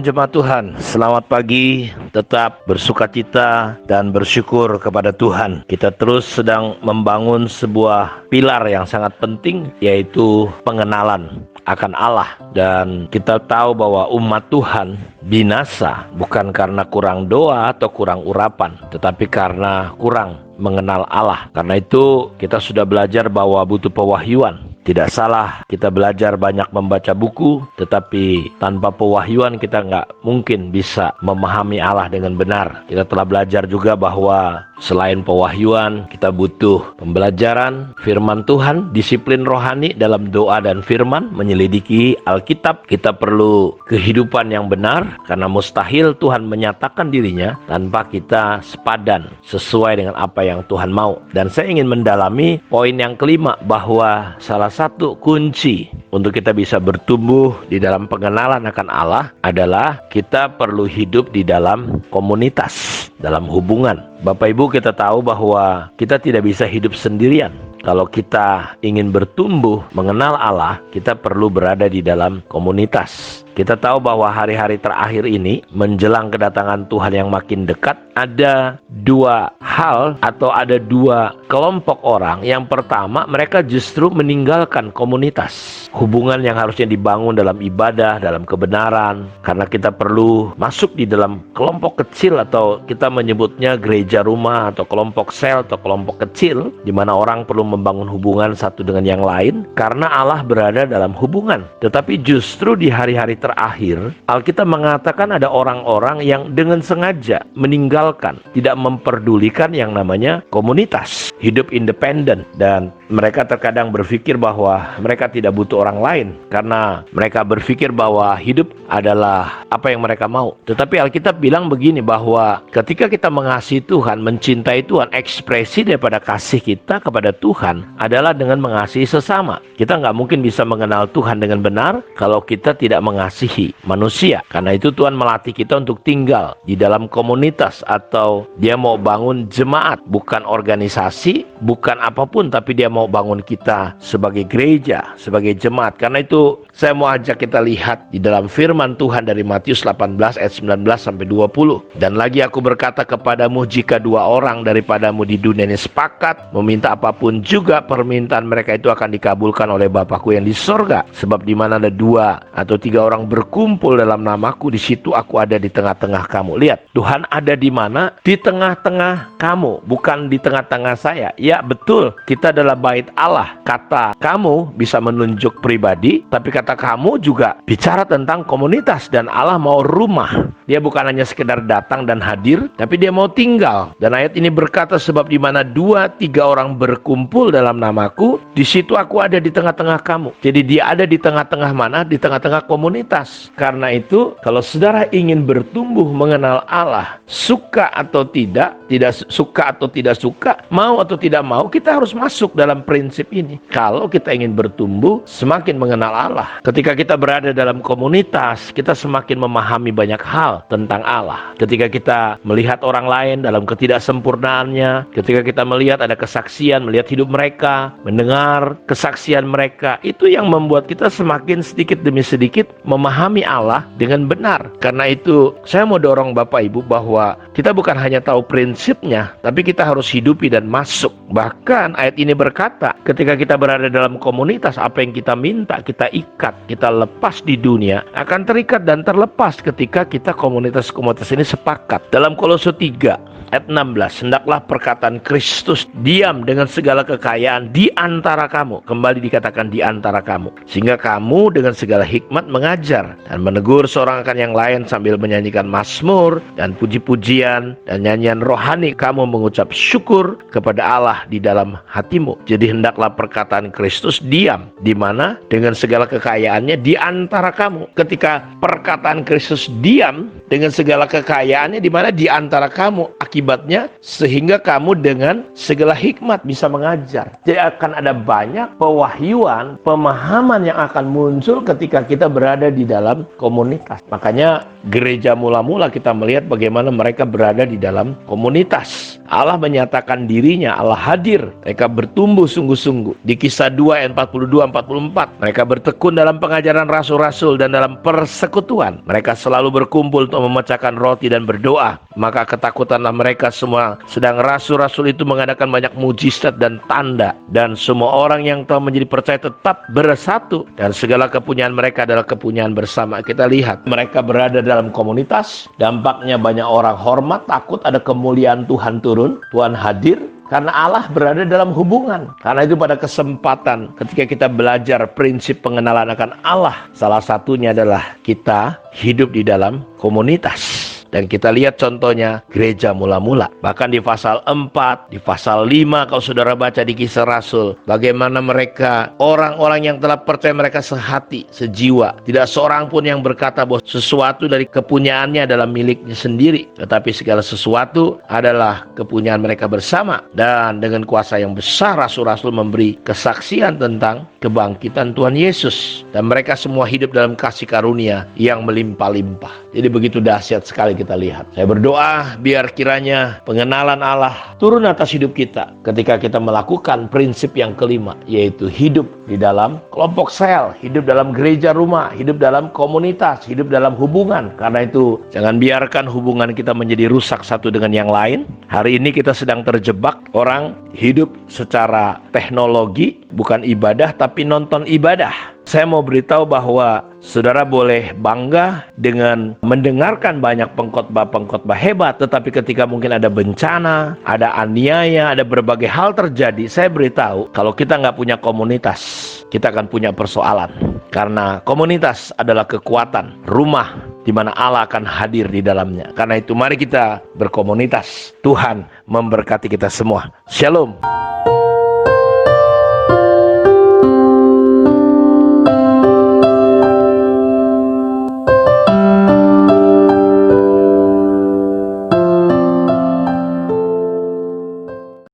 Shalom jemaat Tuhan, selamat pagi, tetap bersukacita dan bersyukur kepada Tuhan. Kita terus sedang membangun sebuah pilar yang sangat penting, yaitu pengenalan akan Allah. Dan kita tahu bahwa umat Tuhan binasa bukan karena kurang doa atau kurang urapan, tetapi karena kurang mengenal Allah. Karena itu kita sudah belajar bahwa butuh pewahyuan. Tidak salah kita belajar banyak membaca buku, tetapi tanpa pewahyuan kita nggak mungkin bisa memahami Allah dengan benar. Kita telah belajar juga bahwa selain pewahyuan, kita butuh pembelajaran firman Tuhan, disiplin rohani dalam doa dan firman, menyelidiki Alkitab. Kita perlu kehidupan yang benar, karena mustahil Tuhan menyatakan dirinya tanpa kita sepadan sesuai dengan apa yang Tuhan mau. Dan saya ingin mendalami poin yang kelima, bahwa salah satu kunci untuk kita bisa bertumbuh di dalam pengenalan akan Allah adalah kita perlu hidup di dalam komunitas, dalam hubungan. Bapak Ibu, kita tahu bahwa kita tidak bisa hidup sendirian. Kalau kita ingin bertumbuh mengenal Allah, kita perlu berada di dalam komunitas. Kita tahu bahwa hari-hari terakhir ini menjelang kedatangan Tuhan yang makin dekat, ada dua hal atau ada dua kelompok orang. Yang pertama, mereka justru meninggalkan komunitas. Hubungan yang harusnya dibangun dalam ibadah, dalam kebenaran. Karena kita perlu masuk di dalam kelompok kecil, atau kita menyebutnya gereja rumah atau kelompok sel atau kelompok kecil, di mana orang perlu membangun hubungan satu dengan yang lain karena Allah berada dalam hubungan. Tetapi justru di hari-hari terakhir, Alkitab mengatakan ada orang-orang yang dengan sengaja meninggalkan, tidak memperdulikan yang namanya komunitas, hidup independen. Dan mereka terkadang berpikir bahwa mereka tidak butuh orang lain, karena mereka berpikir bahwa hidup adalah apa yang mereka mau. Tetapi Alkitab bilang begini, bahwa ketika kita mengasihi Tuhan, mencintai Tuhan, ekspresi daripada kasih kita kepada Tuhan adalah dengan mengasihi sesama. Kita nggak mungkin bisa mengenal Tuhan dengan benar kalau kita tidak mengasihi manusia. Karena itu Tuhan melatih kita untuk tinggal di dalam komunitas, atau Dia mau bangun jemaat, bukan organisasi, bukan apapun, tapi Dia mau bangun kita sebagai gereja, sebagai jemaat. Karena itu saya mau ajak kita lihat di dalam firman Tuhan dari Matius 18 ayat 19 sampai 20. Dan lagi aku berkata kepadamu, jika dua orang daripadamu di dunia ini sepakat meminta apapun juga permintaan mereka, itu akan dikabulkan oleh Bapakku yang di sorga. Sebab di mana ada dua atau tiga orang berkumpul dalam namaku, di situ aku ada di tengah-tengah kamu. Lihat, Tuhan ada di mana? Di tengah-tengah kamu, bukan di tengah-tengah saya. Ya betul, kita adalah bait Allah. Kata kamu bisa menunjuk pribadi, tapi kata kamu juga bicara tentang komunitas. Dan Allah mau rumah. Dia bukan hanya sekedar datang dan hadir, tapi Dia mau tinggal. Dan ayat ini berkata, sebab di mana dua tiga orang berkumpul dalam namaku, di situ aku ada di tengah-tengah kamu. Jadi Dia ada di tengah-tengah mana? Di tengah-tengah komunitas. Karena itu, kalau saudara ingin bertumbuh mengenal Allah, suka atau tidak suka atau tidak suka, mau atau tidak mau, kita harus masuk dalam prinsip ini. Kalau kita ingin bertumbuh, semakin mengenal Allah. Ketika kita berada dalam komunitas, kita semakin memahami banyak hal tentang Allah. Ketika kita melihat orang lain dalam ketidaksempurnaannya, ketika kita melihat ada kesaksian, melihat hidup mereka, mendengar kesaksian mereka, itu yang membuat kita semakin sedikit demi sedikit memahami Allah dengan benar. Karena itu saya mau dorong Bapak Ibu bahwa kita bukan hanya tahu prinsipnya, tapi kita harus hidupi dan masuk. Bahkan ayat ini berkata, ketika kita berada dalam komunitas, apa yang kita minta, kita ikat, kita lepas di dunia, akan terikat dan terlepas ketika kita komunitas-komunitas ini sepakat. Dalam Kolose 3 ayat 16, hendaklah perkataan Kristus diam dengan segala kekayaan di antara kamu. Kembali dikatakan di antara kamu, sehingga kamu dengan segala hikmat mengajar dan menegur seorang akan yang lain sambil menyanyikan mazmur dan puji-pujian dan nyanyian rohani, kamu mengucap syukur kepada Allah di dalam hatimu. Jadi hendaklah perkataan Kristus diam, di mana? Dengan segala kekayaannya di antara kamu. Ketika perkataan Kristus diam dengan segala kekayaannya di mana? Di antara kamu. akibatnya sehingga kamu dengan segala hikmat bisa mengajar. Jadi akan ada banyak pewahyuan, pemahaman yang akan muncul ketika kita berada di dalam komunitas. Makanya gereja mula-mula kita melihat bagaimana mereka berada di dalam komunitas. Allah menyatakan dirinya, Allah hadir. Mereka bertumbuh sungguh-sungguh. Di Kisah 2 ayat 42-44, mereka bertekun dalam pengajaran rasul-rasul dan dalam persekutuan. Mereka selalu berkumpul untuk memecahkan roti dan berdoa. Maka ketakutanlah mereka semua. Sedang rasul-rasul itu mengadakan banyak mujizat dan tanda. Dan semua orang yang telah menjadi percaya tetap bersatu. Dan segala kepunyaan mereka adalah kepunyaan bersama. Kita lihat mereka berada dalam komunitas. Dampaknya banyak orang hormat, takut, ada kemuliaan Tuhan turun. Tuhan hadir. Karena Allah berada dalam hubungan. Karena itu pada kesempatan ketika kita belajar prinsip pengenalan akan Allah, salah satunya adalah kita hidup di dalam komunitas. Dan kita lihat contohnya gereja mula-mula. Bahkan di pasal 4, di pasal 5 kalau saudara baca di Kisah Rasul, bagaimana mereka, orang-orang yang telah percaya mereka sehati, sejiwa. Tidak seorang pun yang berkata bahwa sesuatu dari kepunyaannya adalah miliknya sendiri. Tetapi segala sesuatu adalah kepunyaan mereka bersama. Dan dengan kuasa yang besar rasul-rasul memberi kesaksian tentang kebangkitan Tuhan Yesus. Dan mereka semua hidup dalam kasih karunia yang melimpah-limpah. Jadi begitu dahsyat sekali kita lihat. Saya berdoa biar kiranya pengenalan Allah turun atas hidup kita ketika kita melakukan prinsip yang kelima, yaitu hidup di dalam kelompok sel, hidup dalam gereja rumah, hidup dalam komunitas, hidup dalam hubungan. Karena itu jangan biarkan hubungan kita menjadi rusak satu dengan yang lain. Hari ini kita sedang terjebak, orang hidup secara teknologi, bukan ibadah tapi nonton ibadah. Saya mau beritahu bahwa saudara boleh bangga dengan mendengarkan banyak pengkhotbah-pengkhotbah hebat, tetapi ketika mungkin ada bencana, ada aniaya, ada berbagai hal terjadi, saya beritahu kalau kita nggak punya komunitas, kita akan punya persoalan. Karena komunitas adalah kekuatan, rumah di mana Allah akan hadir di dalamnya. Karena itu mari kita berkomunitas. Tuhan memberkati kita semua. Shalom.